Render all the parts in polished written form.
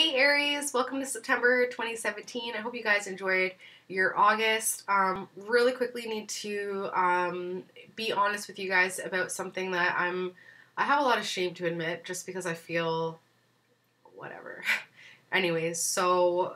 Hey Aries, welcome to September 2017. I hope you guys enjoyed your August. Really quickly need to be honest with you guys about something that I have a lot of shame to admit just because I feel whatever. Anyways, so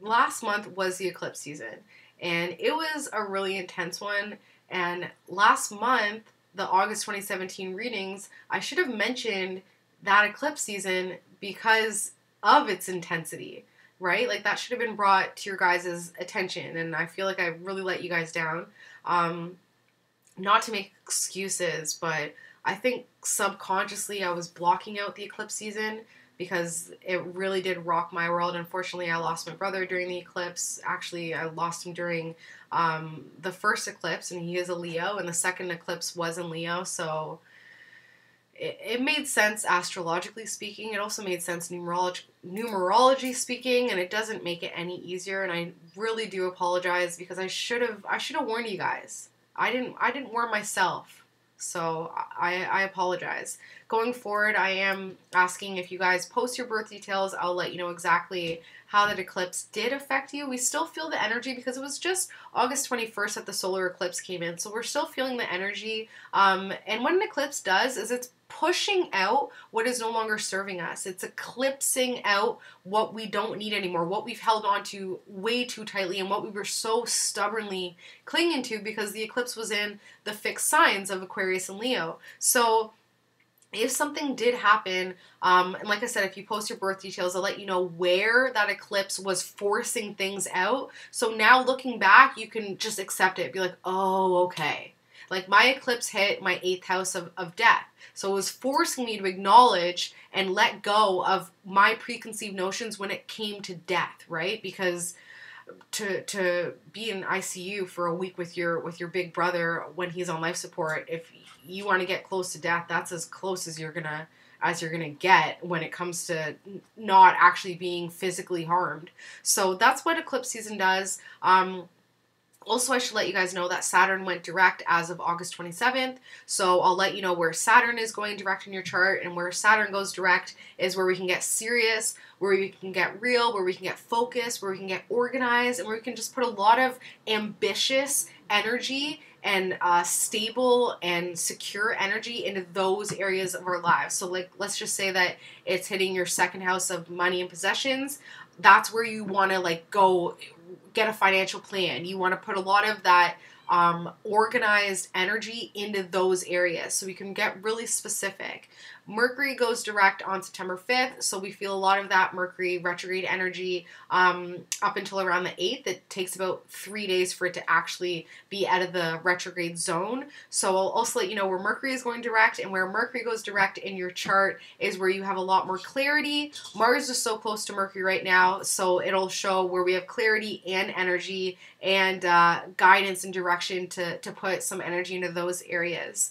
last month was the eclipse season and it was a really intense one, and last month, the August 2017 readings, I should have mentioned that eclipse season because of its intensity, right? Like that should have been brought to your guys' attention, and I feel like I really let you guys down. Not to make excuses, but I think subconsciously I was blocking out the eclipse season because it really did rock my world. Unfortunately, I lost my brother during the eclipse. Actually, I lost him during the first eclipse, and he is a Leo, and the second eclipse was in Leo, so it made sense astrologically speaking. It also made sense numerology speaking, and it doesn't make it any easier. And I really do apologize because I should have warned you guys. I didn't warn myself, so I apologize. Going forward, I am asking if you guys post your birth details. I'll let you know exactly how that eclipse did affect you. We still feel the energy because it was just August 21st that the solar eclipse came in, so we're still feeling the energy. And what an eclipse does is it's pushing out what is no longer serving us. It's eclipsing out what we don't need anymore, what we've held on to way too tightly, and what we were so stubbornly clinging to because the eclipse was in the fixed signs of Aquarius and Leo. So if something did happen, and like I said, if you post your birth details, I'll let you know where that eclipse was forcing things out. So now looking back, you can just accept it. Be like, oh, okay. Like my eclipse hit my 8th house of death. So it was forcing me to acknowledge and let go of my preconceived notions when it came to death, right? Because to be in ICU for a week with your big brother when he's on life support, if you want to get close to death, that's as close as you're gonna get when it comes to not actually being physically harmed. So that's what eclipse season does. Also, I should let you guys know that Saturn went direct as of August 27th, so I'll let you know where Saturn is going direct in your chart, and where Saturn goes direct is where we can get serious, where we can get real, where we can get focused, where we can get organized, and where we can just put a lot of ambitious energy and stable and secure energy into those areas of our lives. So like, let's just say that it's hitting your 2nd house of money and possessions. That's where you want to like go get a financial plan. You want to put a lot of that organized energy into those areas so we can get really specific. Mercury goes direct on September 5th, so we feel a lot of that Mercury retrograde energy up until around the 8th. It takes about 3 days for it to actually be out of the retrograde zone. So I'll also let you know where Mercury is going direct, and where Mercury goes direct in your chart is where you have a lot more clarity. Mars is so close to Mercury right now, so it'll show where we have clarity and energy and guidance and direction to put some energy into those areas.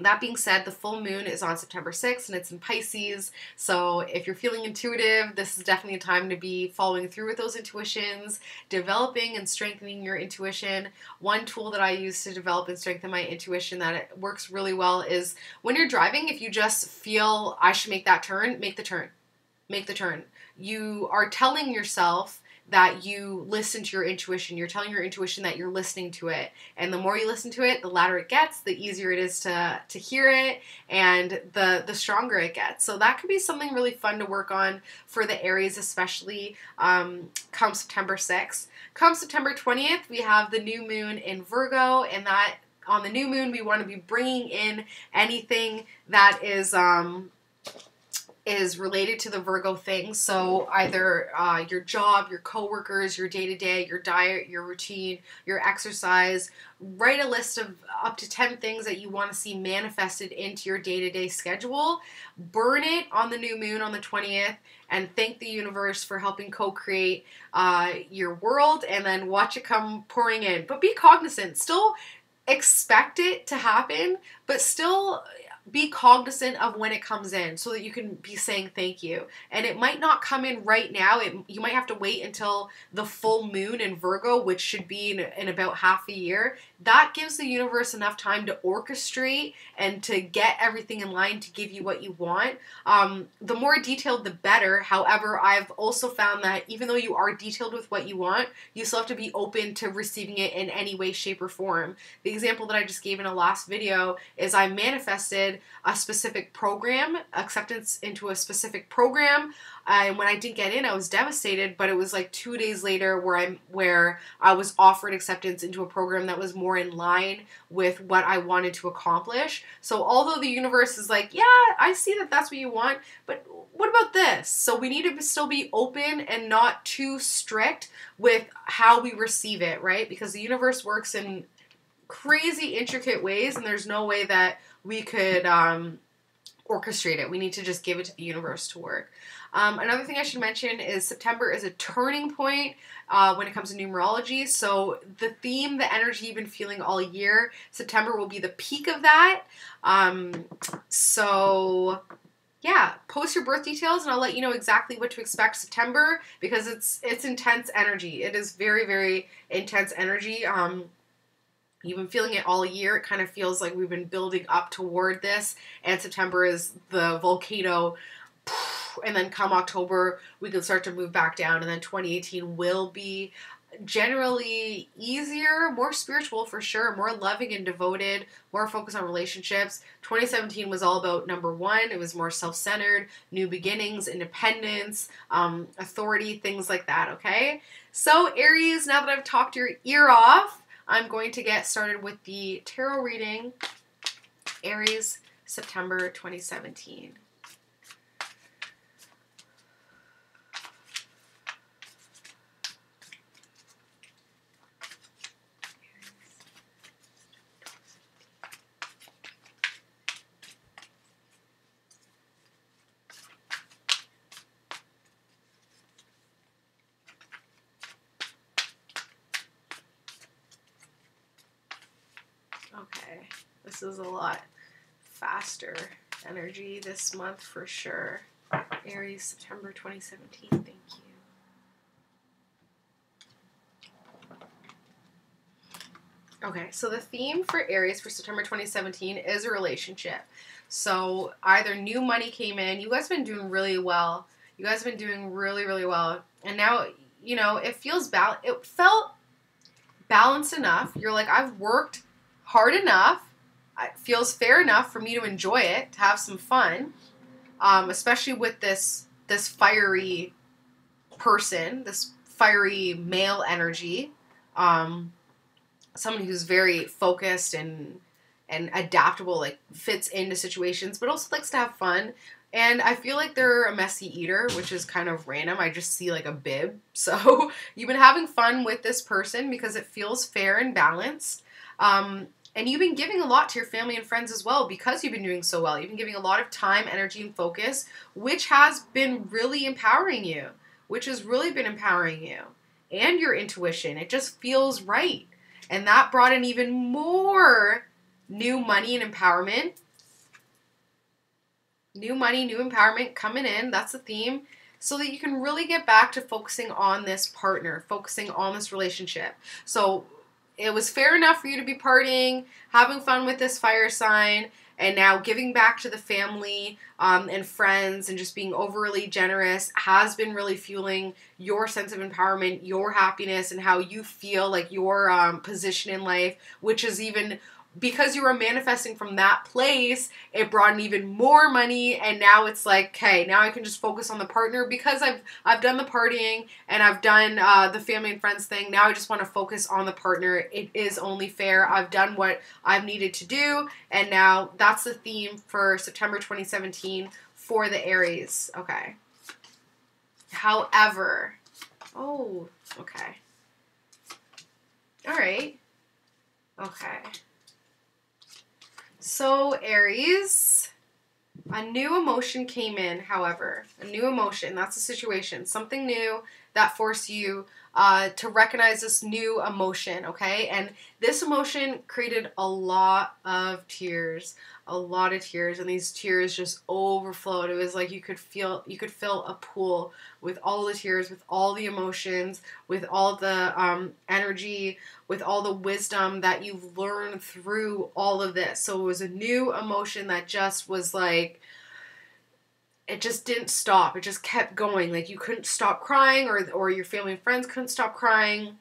That being said, the full moon is on September 6th, and it's in Pisces, so if you're feeling intuitive, this is definitely a time to be following through with those intuitions, developing and strengthening your intuition. One tool that I use to develop and strengthen my intuition that it works really well is when you're driving, if you just feel, I should make that turn, make the turn. Make the turn. You are telling yourself that you listen to your intuition. You're telling your intuition that you're listening to it. And the more you listen to it, the louder it gets, the easier it is to hear it, and the stronger it gets. So that could be something really fun to work on for the Aries, especially come September 6th. Come September 20th, we have the new moon in Virgo, and that on the new moon, we want to be bringing in anything that is related to the Virgo things. So either your job, your coworkers, your day-to-day, your diet, your routine, your exercise. Write a list of up to 10 things that you want to see manifested into your day-to-day schedule. Burn it on the new moon on the 20th and thank the universe for helping co-create your world, and then watch it come pouring in. But be cognizant. Still expect it to happen, but still be cognizant of when it comes in so that you can be saying thank you. And it might not come in right now. You might have to wait until the full moon in Virgo, which should be in about half a year. That gives the universe enough time to orchestrate and to get everything in line to give you what you want. The more detailed, the better. However, I've also found that even though you are detailed with what you want, you still have to be open to receiving it in any way, shape, or form. The example that I just gave in a last video is I manifested a specific program, acceptance into a specific program, and when I didn't get in, I was devastated, but it was like 2 days later where I was offered acceptance into a program that was more in line with what I wanted to accomplish. So although the universe is like, yeah, I see that that's what you want, but what about this? So we need to still be open and not too strict with how we receive it, right? Because the universe works in crazy intricate ways, and there's no way that we could orchestrate it. We need to just give it to the universe to work. Another thing I should mention is September is a turning point when it comes to numerology. So the theme, the energy you've been feeling all year, September will be the peak of that. So yeah, post your birth details and I'll let you know exactly what to expect September, because it's intense energy. It is very, very intense energy. You've been feeling it all year. It kind of feels like we've been building up toward this, and September is the volcano, and then come October, we can start to move back down, and then 2018 will be generally easier, more spiritual for sure, more loving and devoted, more focused on relationships. 2017 was all about number one. It was more self-centered, new beginnings, independence, authority, things like that, okay? So Aries, now that I've talked your ear off, I'm going to get started with the tarot reading, Aries, September 2017. Okay, this is a lot faster energy this month for sure. Aries, September 2017, thank you. Okay, so the theme for Aries for September 2017 is a relationship. So either new money came in, you guys have been doing really well. You guys have been doing really, really well. And now, you know, it felt balanced enough. You're like, I've worked hard enough. It feels fair enough for me to enjoy it, to have some fun, especially with this fiery person, this fiery male energy, someone who's very focused and adaptable, like fits into situations, but also likes to have fun. And I feel like they're a messy eater, which is kind of random. I just see like a bib. So you've been having fun with this person because it feels fair and balanced. And you've been giving a lot to your family and friends as well because you've been doing so well. You've been giving a lot of time, energy, and focus, which has been really empowering you, and your intuition. It just feels right. And that brought in even more new money and empowerment. New money, new empowerment coming in. That's the theme. So that you can really get back to focusing on this partner, focusing on this relationship. So it was fair enough for you to be partying, having fun with this fire sign, and now giving back to the family and friends and just being overly generous has been really fueling your sense of empowerment, your happiness, and how you feel like your position in life, which is even because you were manifesting from that place, it brought in even more money, and now it's like, okay, now I can just focus on the partner because I've done the partying and I've done the family and friends thing. Now I just want to focus on the partner. It is only fair. I've done what I've needed to do, and now that's the theme for September 2017 for the Aries. Okay. However, oh, okay. All right. Okay. So, Aries, a new emotion came in, however. A new emotion. That's the situation. Something new that force you to recognize this new emotion, okay? And this emotion created a lot of tears, and these tears just overflowed. It was like you could fill a pool with all the tears, with all the emotions, with all the energy, with all the wisdom that you've learned through all of this. So it was a new emotion that just was like, it just didn't stop. It just kept going. Like you couldn't stop crying, or your family and friends couldn't stop crying.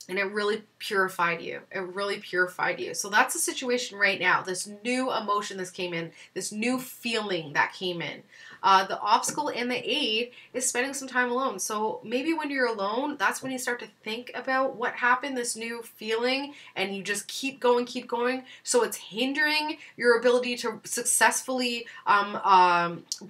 And it really purified you. It really purified you. So that's the situation right now. This new emotion that came in, this new feeling that came in. The obstacle and the aid is spending some time alone. So maybe when you're alone, that's when you start to think about what happened, this new feeling, and you just keep going. So it's hindering your ability to successfully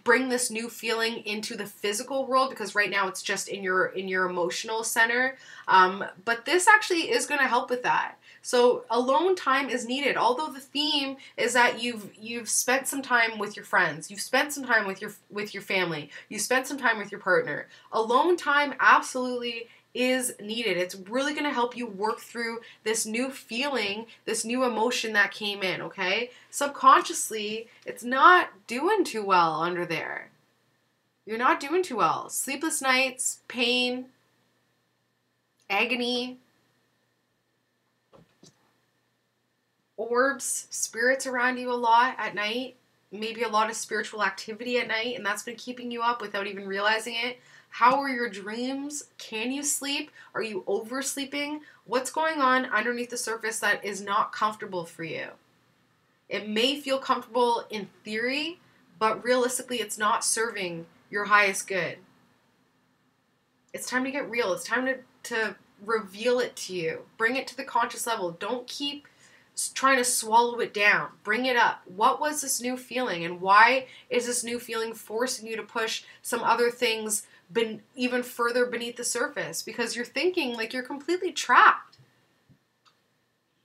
bring this new feeling into the physical world, because right now it's just in your emotional center. But this actually is going to help with that. So alone time is needed. Although the theme is that you've spent some time with your friends, you've spent some time with your family, you spent some time with your partner. Alone time absolutely is needed. It's really going to help you work through this new feeling, this new emotion that came in, okay? Subconsciously, it's not doing too well under there. You're not doing too well. Sleepless nights, pain, agony, orbs, spirits around you a lot at night, maybe a lot of spiritual activity at night, and that's been keeping you up without even realizing it. How are your dreams? Can you sleep? Are you oversleeping? What's going on underneath the surface that is not comfortable for you? It may feel comfortable in theory, but realistically it's not serving your highest good. It's time to get real. It's time to reveal it to you. Bring it to the conscious level. Don't keep trying to swallow it down. Bring it up. What was this new feeling, and why is this new feeling forcing you to push some other things even further beneath the surface? Because you're thinking like you're completely trapped.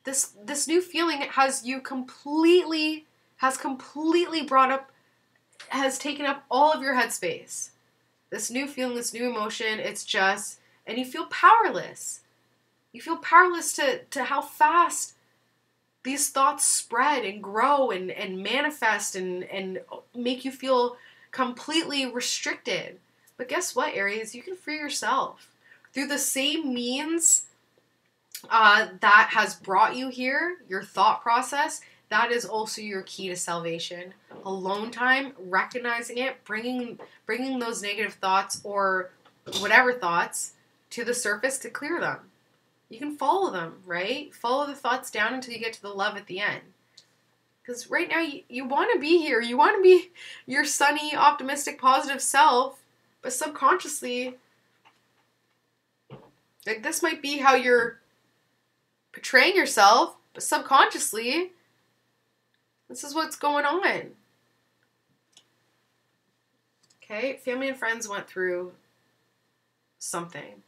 This new feeling has completely brought up, has taken up all of your headspace. This new feeling, this new emotion, it's just, and you feel powerless. You feel powerless to how fast these thoughts spread and grow and manifest and make you feel completely restricted. But guess what, Aries? You can free yourself through the same means that has brought you here, your thought process. That is also your key to salvation. Alone time, recognizing it, bringing those negative thoughts or whatever thoughts to the surface to clear them. You can follow them, right? Follow the thoughts down until you get to the love at the end. Because right now you want to be here. You want to be your sunny, optimistic, positive self. But subconsciously, like this might be how you're portraying yourself. But subconsciously, this is what's going on. Okay? Family and friends went through something.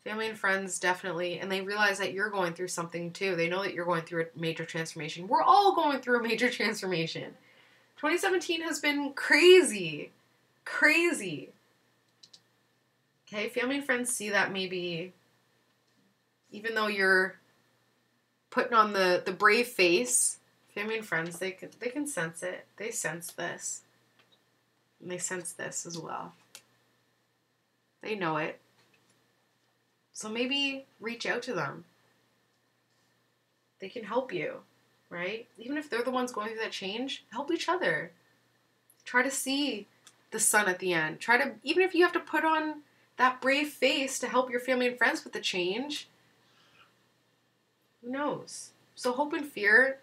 Family and friends definitely, and they realize that you're going through something too. They know that you're going through a major transformation. We're all going through a major transformation. 2017 has been crazy. Crazy. Okay, family and friends see that maybe, even though you're putting on the brave face, family and friends, they can sense it. They sense this. And they sense this as well. They know it. So maybe reach out to them. They can help you, right? Even if they're the ones going through that change, help each other. Try to see the sun at the end. Even if you have to put on that brave face to help your family and friends with the change, who knows? So hope and fear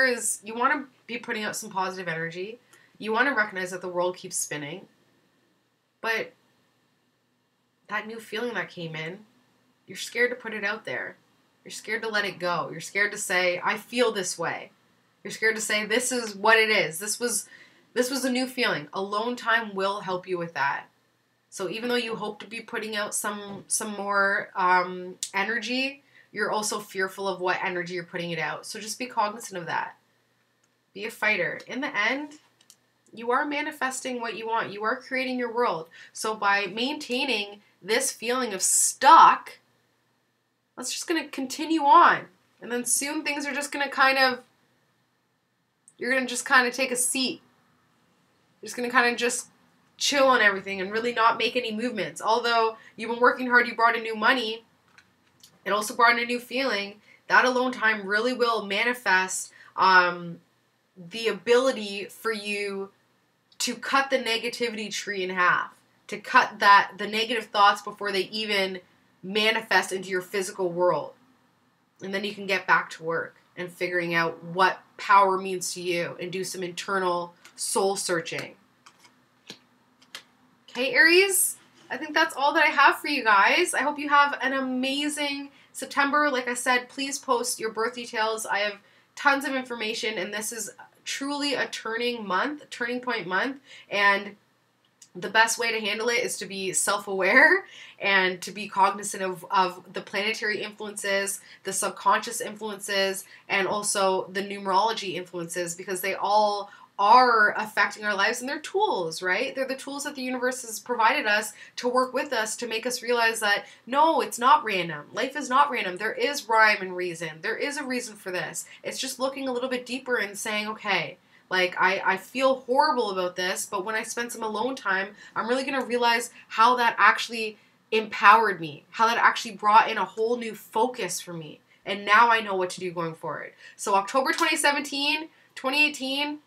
is, you want to be putting out some positive energy. You want to recognize that the world keeps spinning. But that new feeling that came in, you're scared to put it out there. You're scared to let it go. You're scared to say, I feel this way. You're scared to say, this is what it is. This was a new feeling. Alone time will help you with that. So even though you hope to be putting out some more energy, you're also fearful of what energy you're putting it out. So just be cognizant of that. Be a fighter. In the end, You are manifesting what you want. You are creating your world. So by maintaining this feeling of stuck, that's just going to continue on. And then soon things are just going to you're going to just kind of take a seat. You're just going to kind of just chill on everything and really not make any movements. Although you've been working hard, you brought in new money, it also brought in a new feeling. That alone time really will manifest the ability for you to cut the negativity tree in half, to cut the negative thoughts before they even manifest into your physical world. And then you can get back to work and figuring out what power means to you and do some internal soul searching. Okay, Aries, I think that's all that I have for you guys. I hope you have an amazing September. Like I said, please post your birth details. I have tons of information, and this is truly a turning point month, and the best way to handle it is to be self-aware and to be cognizant of the planetary influences, the subconscious influences, and also the numerology influences, because they all are affecting our lives, and they're tools, right? They're the tools that the universe has provided us to work with us to make us realize that, no, it's not random. Life is not random. There is rhyme and reason. There is a reason for this. It's just looking a little bit deeper and saying, okay, like, I feel horrible about this, but when I spend some alone time, I'm really going to realize how that actually empowered me, how that actually brought in a whole new focus for me. And now I know what to do going forward. So October 2017, 2018,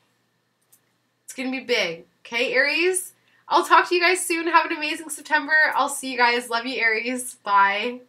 it's going to be big. Okay, Aries? I'll talk to you guys soon. Have an amazing September. I'll see you guys. Love you, Aries. Bye.